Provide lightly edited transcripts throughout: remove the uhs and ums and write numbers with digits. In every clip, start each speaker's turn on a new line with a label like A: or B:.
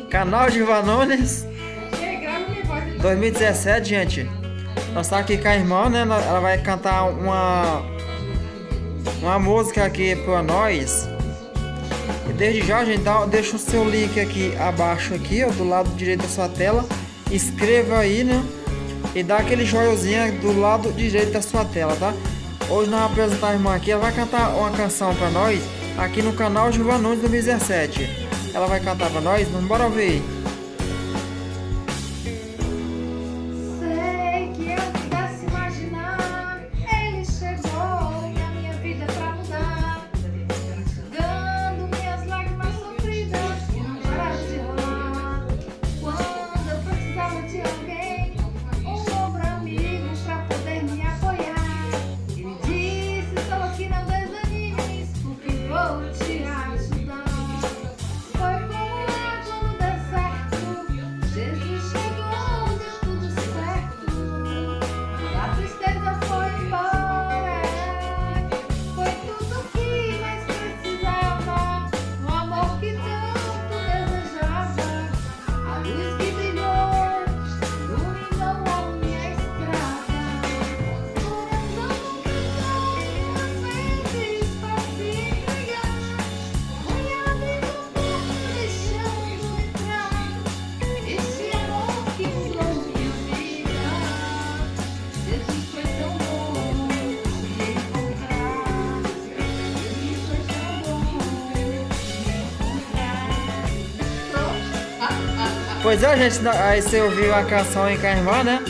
A: Canal de Ivan Nunes 2017, gente. Nós estamos aqui com a irmã, né? Ela vai cantar uma música aqui pra nós. E desde já, gente, deixa o seu link aqui abaixo, aqui, ó, do lado direito da sua tela. Inscreva aí, né? E dá aquele joiozinho do lado direito da sua tela, tá? Hoje nós vamos apresentar a irmã aqui. Ela vai cantar uma canção pra nós aqui no canal de Ivan Nunes 2017. Ela vai cantar pra nós, vamos bora ver.
B: Sei que eu pudesse imaginar, ele chegou e a minha vida pra mudar, dando minhas lágrimas sofridas que não pararam de rolar. Quando eu precisava de alguém, um ombro amigo pra poder me apoiar, ele disse: estou aqui, não desanimes, porque vou te ajudar. Foi como água no deserto, Jesus chegou, deu tudo certo. A tristeza foi embora, foi tudo que mais precisava. O amor que tanto desejava, a luz que brilhou, iluminou a minha estrada. Coração cantou duas vezes pra se entregar, foi abrindo deixando entrar esse amor que mudou minha vida. Jesus foi tão bom me encontrar. Jesus foi tão bom me encontrar.
A: Pois é, gente, aí você ouviu a canção aí com a irmã, né?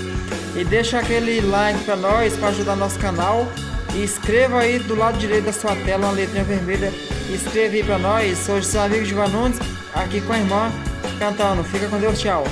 A: E deixa aquele like pra nós, pra ajudar nosso canal. E inscreva aí do lado direito da sua tela, uma letrinha vermelha. Inscreva aí pra nós. Sou seu amigo de Ivan Nunes, aqui com a irmã, cantando. Fica com Deus, tchau.